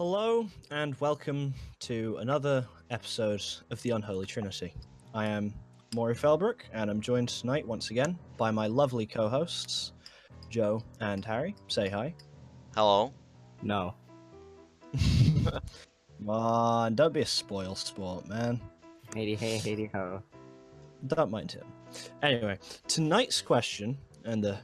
Hello and welcome to another episode of the Unholy Trinity. I am Maury Felbrook and I'm joined tonight once again by my lovely co-hosts, Joe and Harry. Say hi. Hello. No. Come on, don't be a spoil sport, man. Hey, hey, hey, ho. Don't mind him. Anyway, tonight's question, and the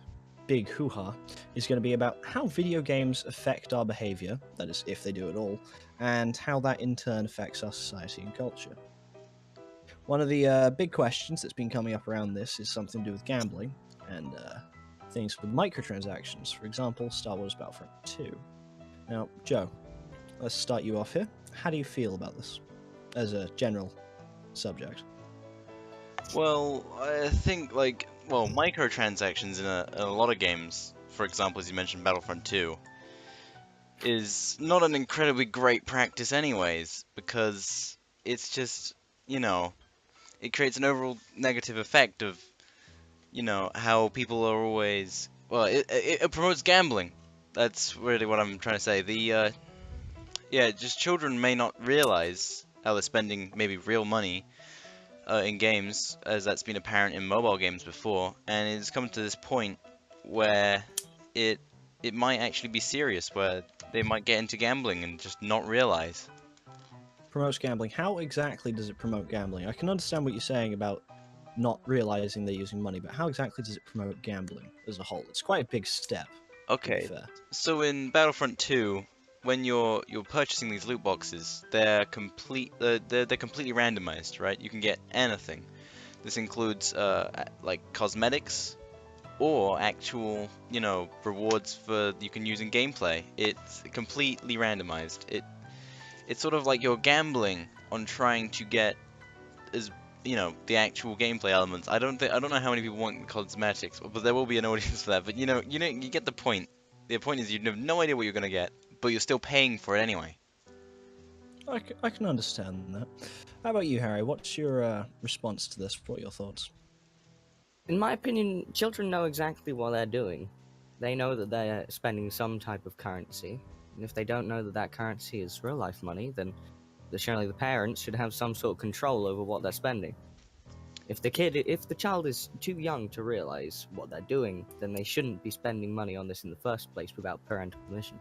big hoo-ha, is going to be about how video games affect our behavior, that is, if they do at all, and how that in turn affects our society and culture. One of the big questions that's been coming up around this is something to do with gambling, and things with microtransactions, for example, Star Wars Battlefront 2. Now, Joe, let's start you off here. How do you feel about this, as a general subject? Well, I think microtransactions in a lot of games, for example, as you mentioned, Battlefront 2, is not an incredibly great practice anyways, because it's just, it creates an overall negative effect of, how people are always, it promotes gambling. That's really what I'm trying to say. Just children may not realize how they're spending maybe real money in games, as that's been apparent in mobile games before, and it's come to this point where it might actually be serious, where they might get into gambling and just not realize. Promotes gambling. How exactly does it promote gambling? I can understand what you're saying about not realizing they're using money, but how exactly does it promote gambling as a whole? It's quite a big step, to be Okay, fair. so in Battlefront 2, when you're purchasing these loot boxes, they're completely randomized, right? You can get anything. This includes like cosmetics, or actual, rewards for you can use in gameplay. It's completely randomized. It's sort of like you're gambling on trying to get as the actual gameplay elements. I don't know how many people want cosmetics, but there will be an audience for that. But you get the point. The point is you have no idea what you're gonna get, but you're still paying for it anyway. I can understand that. How about you, Harry? What's your response to this? What are your thoughts? In my opinion, children know exactly what they're doing. They know that they're spending some type of currency, and if they don't know that that currency is real life money, then surely the parents should have some sort of control over what they're spending. If the child is too young to realize what they're doing, then they shouldn't be spending money on this in the first place without parental permission.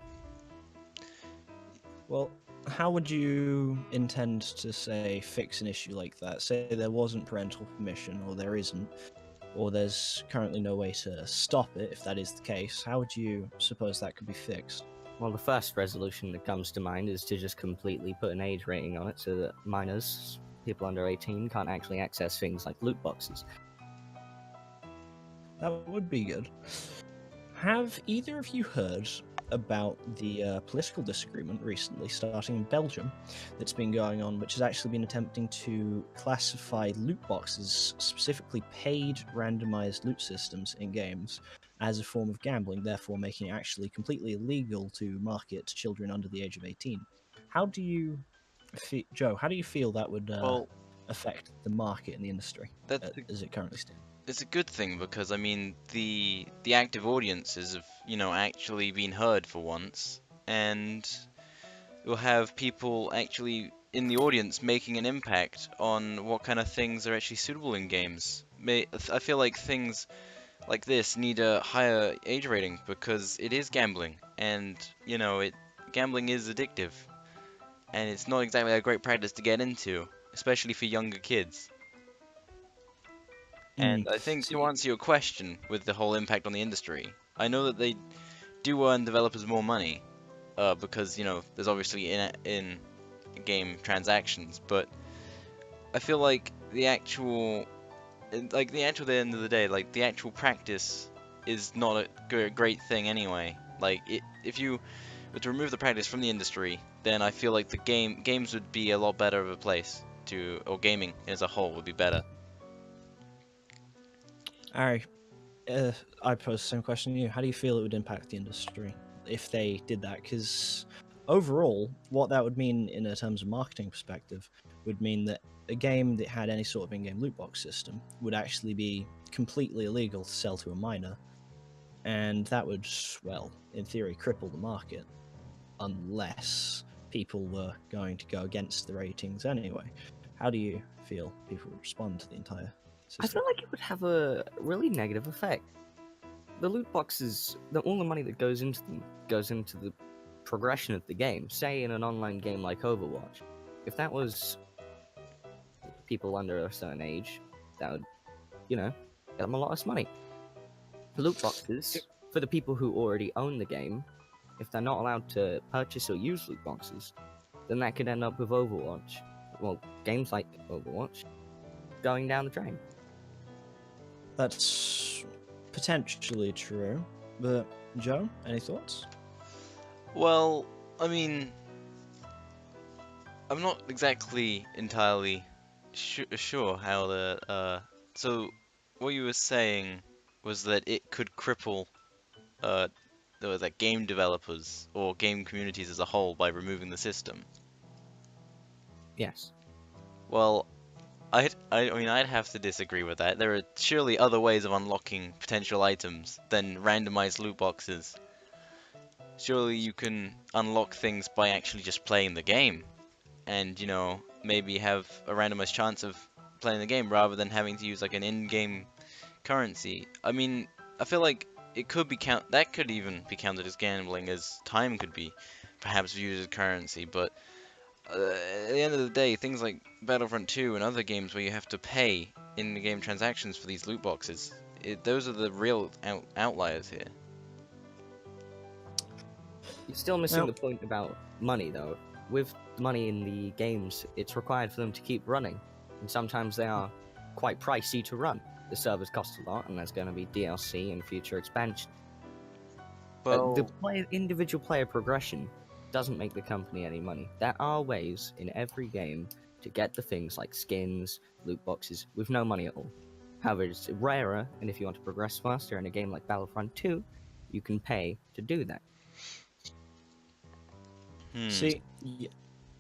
Well, how would you intend to, say, fix an issue like that? Say there wasn't parental permission, or there isn't, or there's currently no way to stop it, if that is the case. How would you suppose that could be fixed? Well, the first resolution that comes to mind is to just completely put an age rating on it so that minors, people under 18, can't actually access things like loot boxes. That would be good. Have either of you heard about the political disagreement recently starting in Belgium that's been going on, which has actually been attempting to classify loot boxes, specifically paid randomized loot systems in games, as a form of gambling, therefore making it actually completely illegal to market to children under the age of 18? How do you Joe, how do you feel that would Well, affect the market in the industry that's as it currently stands? it's a good thing, because I mean the active audiences have actually been heard for once, and you'll have people actually in the audience making an impact on what kind of things are actually suitable in games. I feel like things like this need a higher age rating, because it is gambling, and gambling is addictive, and it's not exactly a great practice to get into, especially for younger kids. And I think, to See, answer your question with the whole impact on the industry, I know that they do earn developers more money, because there's obviously in game transactions, but I feel like the actual at the end of the day, like the actual practice is not a great thing anyway. Like if you were to remove the practice from the industry, then I feel like the games would be a lot better of a place or gaming as a whole would be better. Ari, I pose the same question to you. How do you feel it would impact the industry if they did that? Because overall, what that would mean in a terms of marketing perspective would mean that a game that had any sort of in-game loot box system would actually be completely illegal to sell to a minor, and that would, well, in theory, cripple the market unless people were going to go against the ratings anyway. How do you feel people would respond to the entire I system? feel like it would have a really negative effect. The loot boxes, all the money that goes into them goes into the progression of the game. Say in an online game like Overwatch, if that was people under a certain age, that would, get them a lot of money. Loot boxes, for the people who already own the game, if they're not allowed to purchase or use loot boxes, then that could end up with Overwatch, well, games like Overwatch, going down the drain. That's potentially true, but Joe, any thoughts? Well, I mean, I'm not exactly entirely sure how the so what you were saying was that it could cripple uh like game developers or game communities as a whole by removing the system. Yes. Well, I mean, I'd have to disagree with that. There are surely other ways of unlocking potential items than randomized loot boxes. Surely you can unlock things by actually just playing the game, and maybe have a randomized chance of playing the game rather than having to use like an in-game currency. I mean, I feel like it could be that could even be counted as gambling, as time could be perhaps viewed as currency, but at the end of the day, things like Battlefront 2 and other games where you have to pay in-game transactions for these loot boxes, those are the real outliers here. You're still missing Well, the point about money, though. With money in the games, it's required for them to keep running, and sometimes they are quite pricey to run. The servers cost a lot, and there's going to be DLC and future expansion. Well, Individual player progression doesn't make the company any money. There are ways in every game to get the things like skins, loot boxes, with no money at all. However, it's rarer, and if you want to progress faster in a game like Battlefront 2, you can pay to do that. see,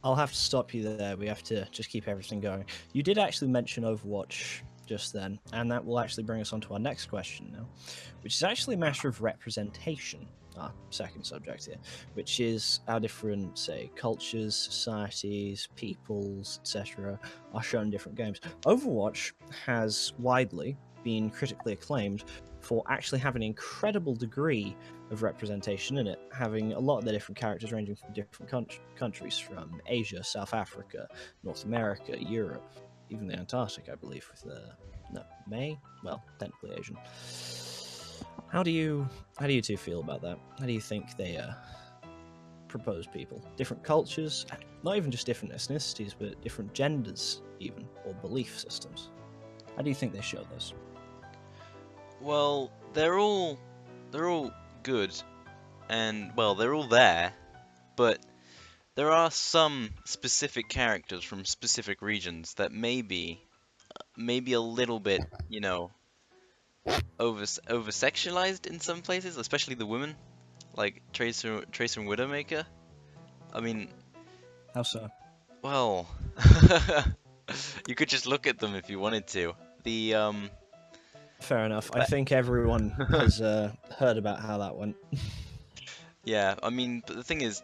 I'll have to stop you there. We have to just keep everything going. You did actually mention Overwatch just then, and that will actually bring us on to our next question now, which is actually a matter of representation, our second subject here, which is how different, say, cultures, societies, peoples, etc., are shown in different games. Overwatch has widely been critically acclaimed for actually having an incredible degree of representation in it, having a lot of the different characters ranging from different countries, from Asia, South Africa, North America, Europe, even the Antarctic, I believe, with May? Well, technically Asian. How do you two feel about that? How do you think they propose people? Different cultures, not even just different ethnicities, but different genders even, or belief systems. How do you think they show those? well, they're all good, and well, they're all there, but there are some specific characters from specific regions that maybe a little bit, over sexualized in some places, especially the women, like Tracer and Widowmaker. I mean, How so? well, you could just look at them if you wanted to. The Fair enough. I But- think everyone has heard about how that went. yeah, I mean, but the thing is,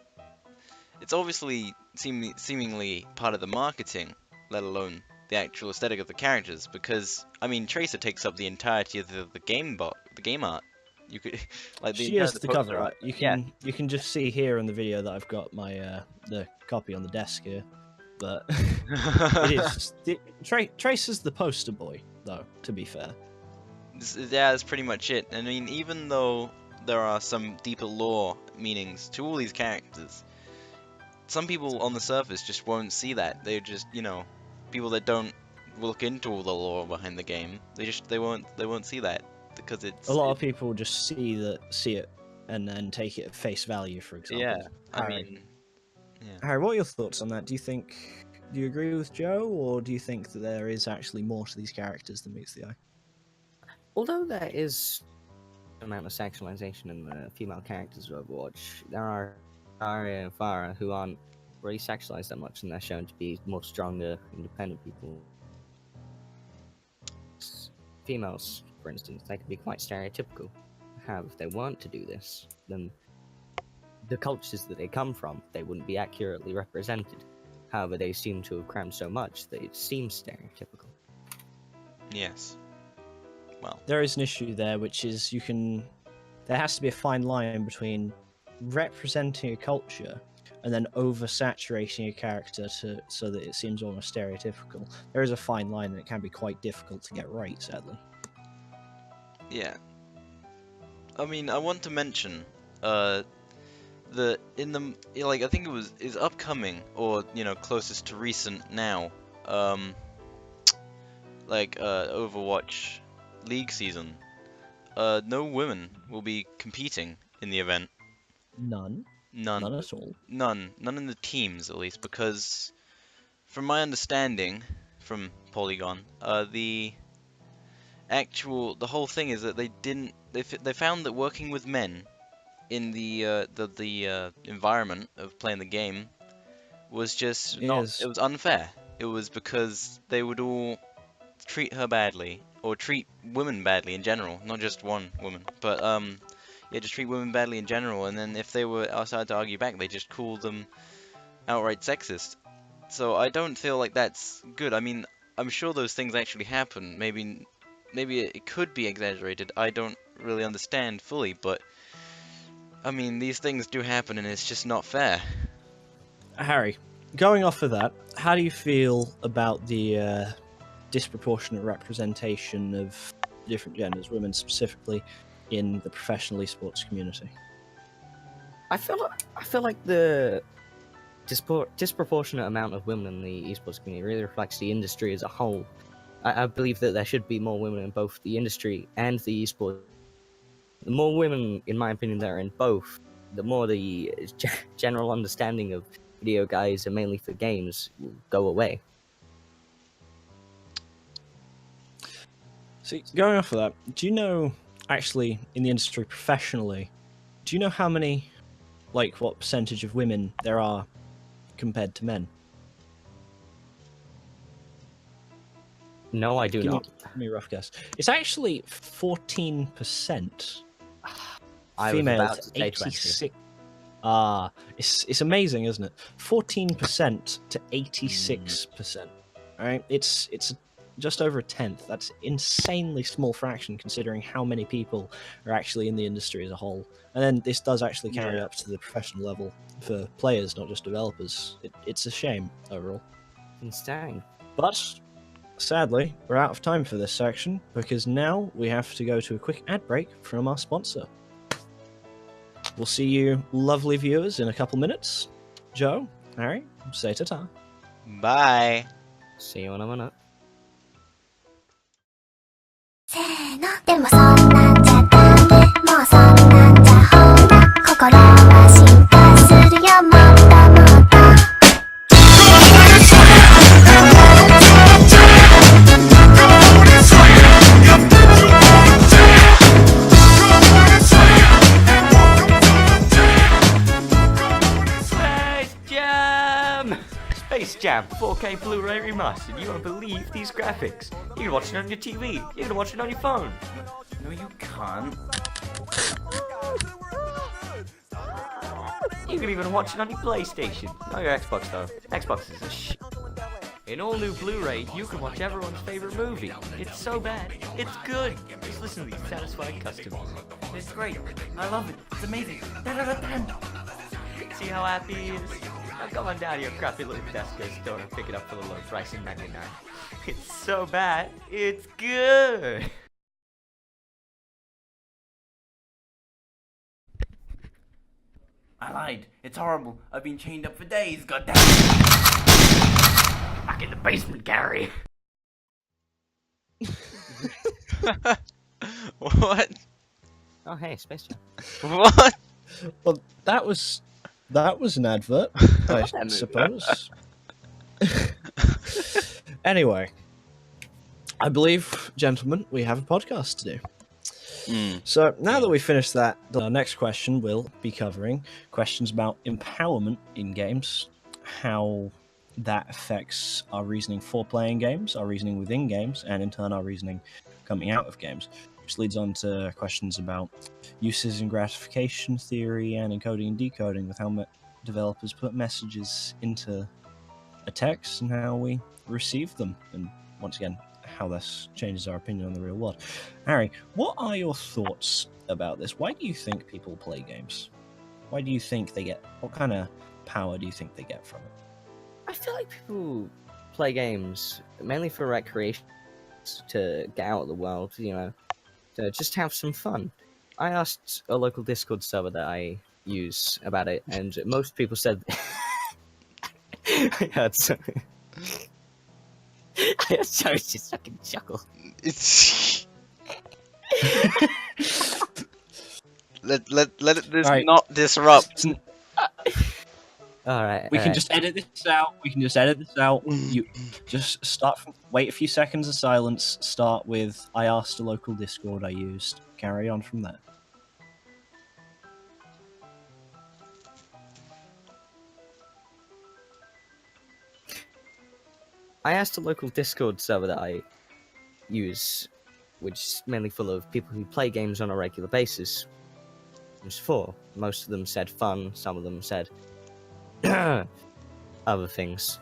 it's obviously seemingly part of the marketing, let alone the actual aesthetic of the characters, because I mean, Tracer takes up the entirety of the game art. You could like the She entire is the poster cover art. Yeah, You can just see here in the video that I've got my the copy on the desk here, but it is Tracer's the poster boy, though. To be fair, That's pretty much it. I mean, even though there are some deeper lore meanings to all these characters, some people on the surface just won't see that. They're just, people that don't look into all the lore behind the game. They won't see that because a lot of people just see it and then take it at face value. For example, yeah. I Harry. mean, yeah. Harry, what are your thoughts on that? Do you agree with Joe, or do you think that there is actually more to these characters than meets the eye? Although there is an amount of sexualization in the female characters of Overwatch, there are Arya and Farah who aren't really sexualized that much, and they're shown to be more stronger, independent people. Females, for instance, they can be quite stereotypical. However, if they want to do this, then the cultures that they come from, they wouldn't be accurately represented. However, they seem to have crammed so much that it seems stereotypical. Yes. Well, There is an issue there, which is there has to be a fine line between representing a culture and then oversaturating a character so that it seems almost stereotypical. There is a fine line, and it can be quite difficult to get right, sadly. yeah. I mean, I want to mention, I think is upcoming, or, closest to recent now, Overwatch League season, no women will be competing in the event. None. None. None at all. None in the teams, at least, because from my understanding from Polygon, the whole thing is that they found that working with men in the environment of playing the game was just it was unfair. It was because they would all treat her badly, or treat women badly in general, not just one woman, but just treat women badly in general, and then if they were outside to argue back, they just called them outright sexist. So I don't feel like that's good. I mean, I'm sure those things actually happen. Maybe it could be exaggerated. I don't really understand fully, but I mean, these things do happen, and it's just not fair. Harry, going off of that, how do you feel about the disproportionate representation of different genders, women specifically, in the professional esports community? I feel like the disproportionate amount of women in the esports community really reflects the industry as a whole. I believe that there should be more women in both the industry and the esports. The more women, in my opinion, there are in both, the more the general understanding of video guys are mainly for games will go away. See, going off of that, do you know, actually, in the industry professionally, do you know how many, what percentage of women there are compared to men? No, I do not. Give me a rough guess. It's actually 14%. I was about to say 86. It's amazing, isn't it? 14% to 86%. All right, it's just over a tenth. That's insanely small fraction considering how many people are actually in the industry as a whole. And then this does actually carry up to the professional level for players, not just developers. It's a shame overall. Insane. But sadly, we're out of time for this section because now we have to go to a quick ad break from our sponsor. We'll see you, lovely viewers, in a couple minutes. Joe, Harry, say ta-ta. Bye. See you in a minute. せーのでもそんなんじゃダメもうそんなんじゃほら心は進化するよもっともっと Space Jam 4K Blu-ray remastered. You won't believe these graphics. You can watch it on your TV. You can watch it on your phone. No, you can't. You can even watch it on your PlayStation. Not your Xbox though. Xbox is a shit. In all new Blu-ray, you can watch everyone's favorite movie. It's so bad. It's good. Just listen to these satisfied customers. It's great. I love it. It's amazing. 10 out of 10. See how happy he is? Now come on down to your crappy little Tesco store and pick it up for the low price of $99. It's so bad, it's good! I lied. It's horrible. I've been chained up for days. Goddamn. Back in the basement, Gary! What? Oh, hey, Space Jam. What? Well, that was an advert, I suppose. Anyway, I believe, gentlemen, we have a podcast to do. So now that we've finished that, our next question will be covering questions about empowerment in games, how that affects our reasoning for playing games, our reasoning within games, and in turn our reasoning coming out of games. which leads on to questions about uses in gratification theory and encoding and decoding, with how developers put messages into a text and how we receive them, and once again, how this changes our opinion on the real world. Harry, what are your thoughts about this? Why do you think people play games? Why do you think they get? What kind of power do you think they get from it? I feel like people play games mainly for recreation, to get out of the world, to just have some fun. I asked a local Discord server that I use about it, and most people said I heard so. I heard so just fucking chuckle. It's let this Right. not disrupt. All right, We can just edit this out. You just wait a few seconds of silence. Start with I asked a local Discord I used. Carry on from there. I asked a local Discord server that I use, which is mainly full of people who play games on a regular basis. It was four. Most of them said fun, some of them said other things.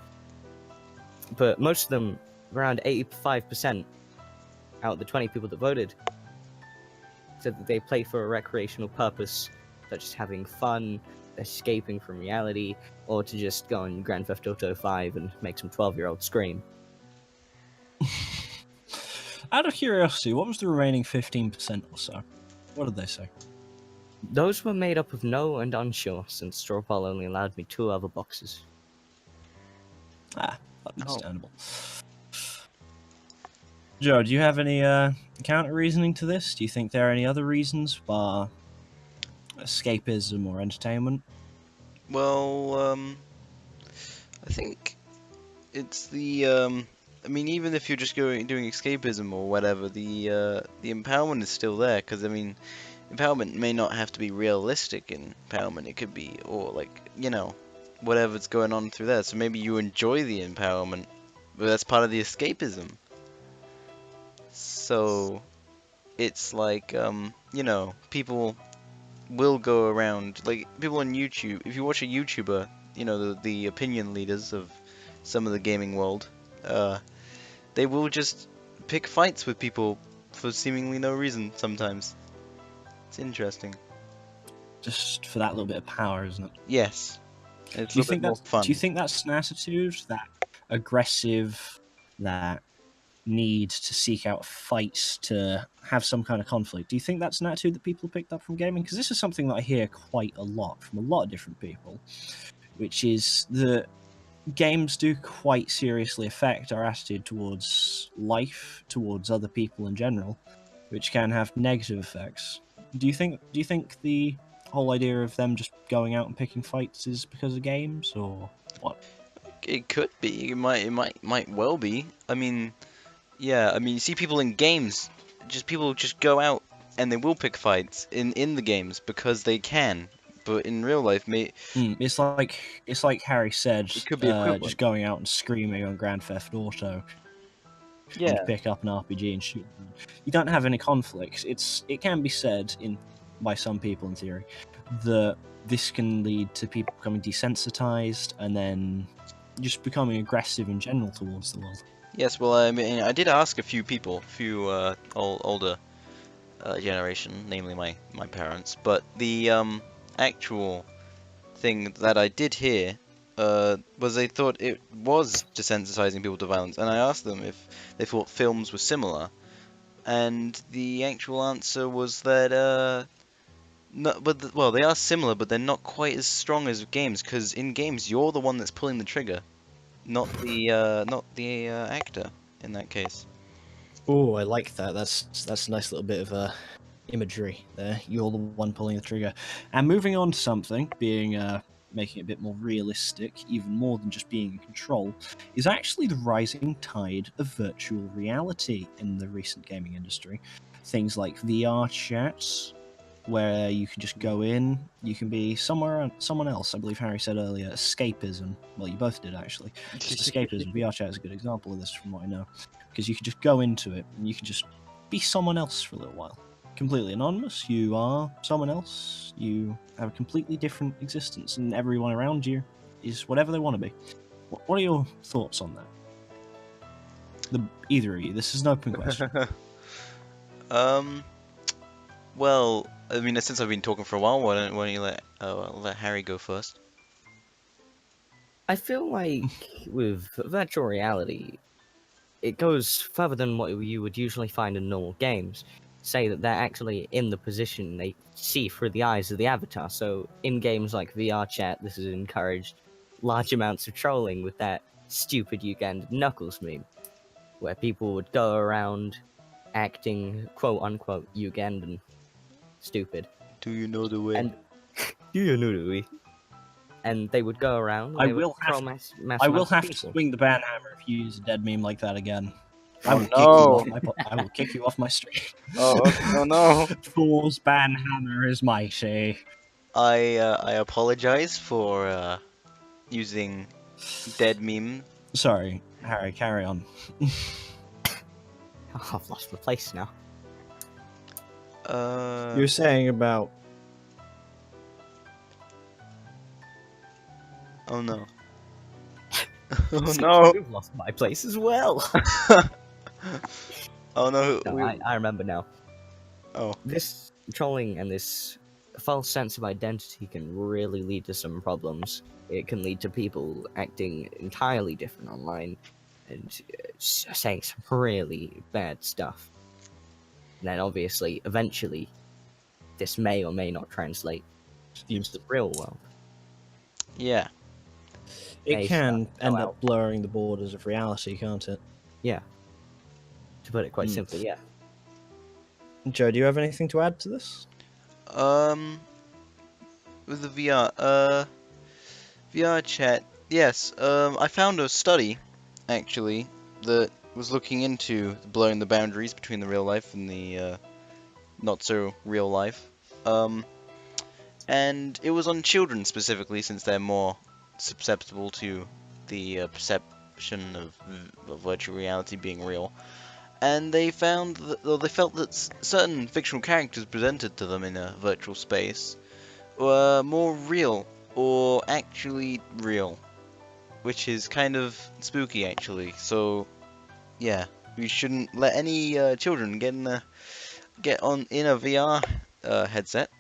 But most of them, around 85% out of the 20 people that voted, said that they play for a recreational purpose, such as having fun, escaping from reality, or to just go on Grand Theft Auto 5 and make some 12-year-olds scream. Out of curiosity, what was the remaining 15% or so? What did they say? Those were made up of no and unsure, since Strawball only allowed me 2 other boxes. Understandable. Joe, do you have any counter reasoning to this? Do you think there are any other reasons bar escapism or entertainment? Well, I think it's the I mean, even if you're just doing escapism or whatever, the empowerment is still there. Because I mean, empowerment may not have to be realistic empowerment. It could be, or like, whatever's going on through there. So maybe you enjoy the empowerment, but that's part of the escapism. So it's like, people will go around, like people on YouTube. If you watch a YouTuber, the opinion leaders of some of the gaming world, they will just pick fights with people for seemingly no reason sometimes. It's interesting. Just for that little bit of power, isn't it? Yes. It's Do a you little think bit more fun. Do you think that's an attitude, that aggressive, that need to seek out fights to have some kind of conflict? Do you think that's an attitude that people picked up from gaming? Because this is something that I hear quite a lot from a lot of different people, which is that games do quite seriously affect our attitude towards life, towards other people in general, which can have negative effects. Do you think the whole idea of them just going out and picking fights is because of games, or what? It could be. It might well be. I mean, yeah. I mean, you see people in games, people just go out and they will pick fights in the games because they can. But in real life, It's like Harry said, it could be equivalent. just going out and screaming on Grand Theft Auto. Yeah. And pick up an RPG and shoot them. You don't have any conflicts. It can be said by some people in theory that this can lead to people becoming desensitized and then just becoming aggressive in general towards the world. Yes, well, I mean, I did ask a few people, older generation, namely my parents, but the actual thing that I did hear was they thought it was desensitizing people to violence, and I asked them if they thought films were similar, and the actual answer was that no, well, they are similar, but they're not quite as strong as games, because in games you're the one that's pulling the trigger, not the actor in that case. Oh, I like that. That's a nice little bit of imagery there. You're the one pulling the trigger. And moving on to something, making it a bit more realistic, even more than just being in control, is actually the rising tide of virtual reality in the recent gaming industry. Things like VR chats, where you can just go in, you can be someone else. I believe Harry said earlier, escapism. Well, you both did actually. Just escapism. VR chat is a good example of this from what I know. Because you can just go into it, and you can just be someone else for a little while. Completely anonymous, you are someone else, you have a completely different existence, and everyone around you is whatever they want to be. What are your thoughts on that? Either of you, this is an open question. Well, I mean, since I've been talking for a while, why don't you let Harry go first? I feel like with virtual reality, it goes further than what you would usually find in normal games. Say that they're actually in the position they see through the eyes of the avatar. So in games like VR chat, this has encouraged large amounts of trolling with that stupid Ugandan Knuckles meme, where people would go around acting quote unquote Ugandan stupid. Do you know the way? And do you know the way? And they would go around and I they would will have troll to- mass I will amounts of have to people. swing the ban hammer if you use a dead meme like that again. Oh, I will kick you no. off my I will kick you off my stream. Oh no! Fool's ban hammer is mighty. I apologize for using dead meme. Sorry, Harry, carry on. Oh, I've lost my place now. You're saying about Oh no. Oh no. You've lost my place as well. Oh no. No, I remember now. Oh. This trolling and this false sense of identity can really lead to some problems. It can lead to people acting entirely different online and saying some really bad stuff. And then obviously, eventually, this may or may not translate into the real world. Yeah. it May can stuff go end out. up blurring the borders of reality, can't it? Yeah. To put it quite Hmm. simply, yeah. Joe, do you have anything to add to this? With the VR chat. Yes. I found a study, actually, that was looking into blurring the boundaries between the real life and the not so real life. And it was on children specifically, since they're more susceptible to the perception of virtual reality being real. And they found that, or they felt that certain fictional characters presented to them in a virtual space were more real, or actually real, which is kind of spooky, actually. So, yeah, we shouldn't let any children get in a VR headset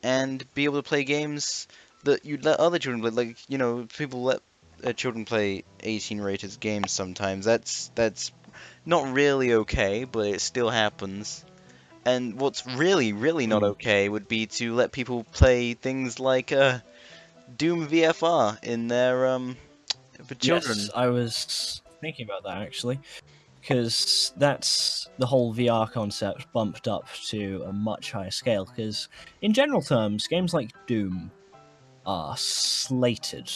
and be able to play games that you'd let other children play. Like, you know, people let children play 18 rated games sometimes. That's not really okay, but it still happens. And what's really, really not okay would be to let people play things like Doom VFR in their for children. Yes, I was thinking about that actually, because that's the whole VR concept bumped up to a much higher scale. Because in general terms, games like Doom are slated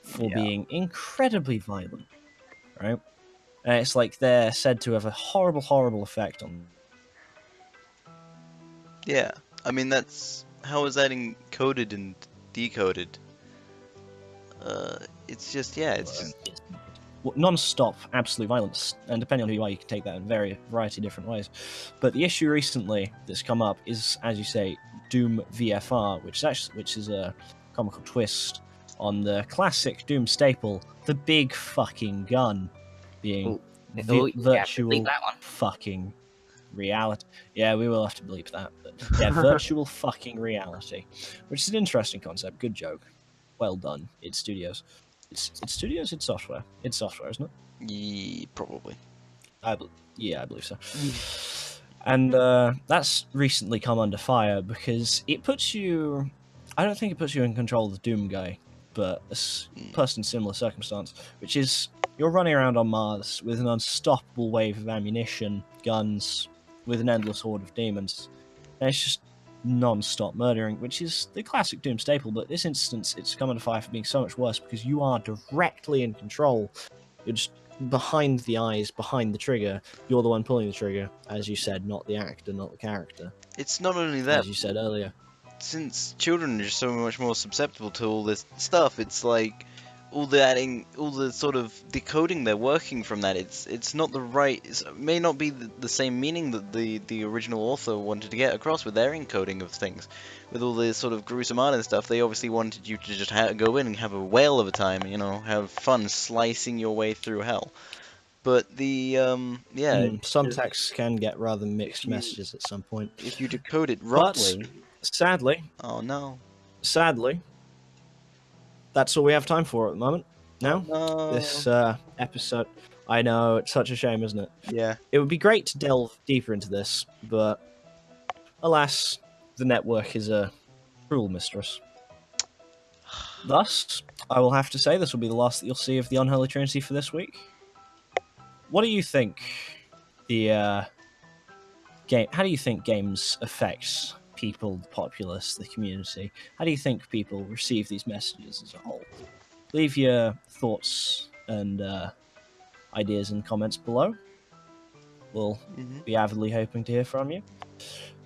for being incredibly violent, right? And it's like they're said to have a horrible, horrible effect on. Yeah, I mean how is that encoded and decoded? It's just it's just Non-stop absolute violence, and depending on who you are, you can take that in a variety of different ways. But the issue recently that's come up is, as you say, Doom VFR, which is a comical twist on the classic Doom staple, the big fucking gun being virtual fucking reality. Yeah, we will have to bleep that. But yeah, virtual fucking reality, which is an interesting concept. Good joke. Well done. It's studios. It's studios. It's software. It's software, isn't it? probably. I believe so. And that's recently come under fire because it puts you. I don't think it puts you in control of the Doom guy, but a person in similar circumstance, which is you're running around on Mars with an unstoppable wave of ammunition, guns, with an endless horde of demons. And it's just non-stop murdering, which is the classic Doom staple, but this instance it's come under fire for being so much worse because you are directly in control. You're just behind the eyes, behind the trigger. You're the one pulling the trigger, as you said, not the actor, not the character. It's not only that, As you said earlier. since children are so much more susceptible to all this stuff, it's like all the adding, all the sort of decoding they're working from that, it's not the right, it may not be the same meaning that the original author wanted to get across with their encoding of things. With all this sort of gruesome art and stuff, they obviously wanted you to just go in and have a whale of a time, you know, have fun slicing your way through hell. But Some texts can get rather mixed messages at some point. if you decode it But wrongly, sadly, oh no. that's all we have time for at the moment. Now, No. this episode, I know, it's such a shame, isn't it? Yeah. It would be great to delve deeper into this, but alas, the network is a cruel mistress. Thus, I will have to say this will be the last that you'll see of the Unholy Trinity for this week. What do you think the game? How do you think games affect people, the populace, the community? How do you think people receive these messages as a whole? Leave your thoughts and ideas in the comments below. We'll be avidly hoping to hear from you.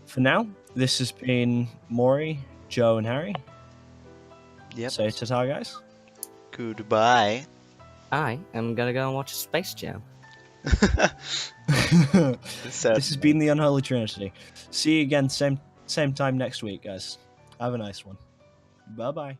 For now, this has been Maury, Joe, and Harry. Yep. Say ta-ta, guys. Goodbye. I am gonna go and watch Space Jam. This has been the Unholy Trinity. See you again same time next week, guys. Have a nice one. Bye-bye.